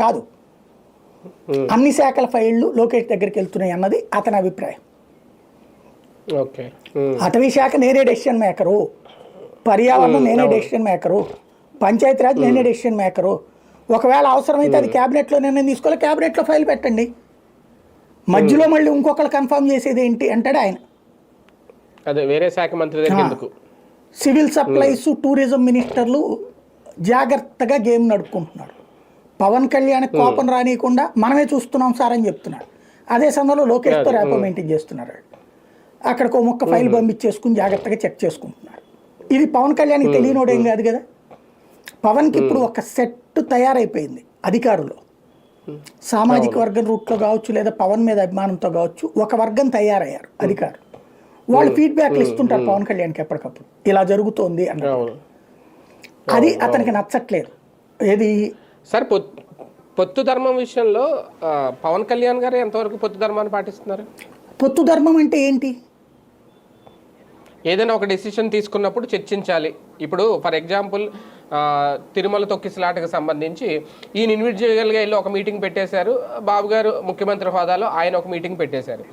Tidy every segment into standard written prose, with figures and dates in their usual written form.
కాదు, అన్ని శాఖల ఫైళ్లు లోకేష్ దగ్గరికి వెళ్తున్నాయి అన్నది అతని అభిప్రాయం. అటవీ శాఖ నేనే డెసిషన్ మేకరు, పర్యావరణం నేనే డెసిషన్ మేకరు, పంచాయతీరాజ్ నేనే డెసిషన్ మేకరు. ఒకవేళ అవసరమైతే అది క్యాబినెట్లో నిర్ణయం తీసుకోవాలి, క్యాబినెట్లో ఫైల్ పెట్టండి, మధ్యలో మళ్ళీ ఇంకొకరు కన్ఫర్మ్ చేసేది ఏంటి అంటాడు ఆయన. అదే వేరే శాఖ మంత్రి సివిల్ సప్లైస్ టూరిజం మినిస్టర్లు జాగ్రత్తగా గేమ్ నడుపుకుంటున్నాడు. పవన్ కళ్యాణ్ కోపం రానియకుండా మనమే చూస్తున్నాం సార్ అని చెప్తున్నాడు. అదే సమయంలో లోకేష్తో ర్యాపో మెయింటైన్ చేస్తున్నారు. అక్కడికి ఒక మొక్క ఫైల్ పంపించేసుకుని జాగ్రత్తగా చెక్ చేసుకుంటున్నారు. ఇది పవన్ కళ్యాణ్కి తెలియనోడేం కాదు కదా. పవన్కి ఇప్పుడు ఒక సెట్ తయారైపోయింది అధికారులు, సామాజిక వర్గం రూట్లో కావచ్చు లేదా పవన్ మీద అభిమానంతో కావచ్చు, ఒక వర్గం తయారయ్యారు అధికారులు. వాళ్ళు ఫీడ్బ్యాక్లు ఇస్తుంటారు పవన్ కళ్యాణ్కి ఎప్పటికప్పుడు, ఇలా జరుగుతోంది అన్నారు. అది అతనికి నచ్చట్లేదు. ఏది సార్ పొత్తు ధర్మం విషయంలో పవన్ కళ్యాణ్ గారు ఎంతవరకు పొత్తు ధర్మాన్ని పాటిస్తున్నారు? పొత్తు ధర్మం అంటే ఏంటి? ఏదైనా ఒక డెసిషన్ తీసుకున్నప్పుడు చర్చించాలి. ఇప్పుడు ఫర్ ఎగ్జాంపుల్ తిరుమల తొక్కిసలాటకు సంబంధించి ఈయన ఇండివిజువల్గా వెళ్ళి ఒక మీటింగ్ పెట్టేశారు, బాబు గారు ముఖ్యమంత్రి హోదాలో ఆయన ఒక మీటింగ్ పెట్టేశారు.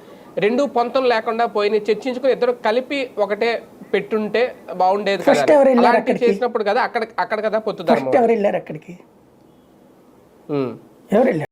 రెండు పొంతం లేకుండా పోయి చర్చించుకుని ఇద్దరు కలిపి ఒకటే పెట్టుంటే బాగుండేది కదా. అలాంటి చేసినప్పుడు కదా అక్కడ కదా పొత్తు ధర్మం. ఎవరు వెళ్ళారు అక్కడికి? ఎవరు వెళ్ళారు?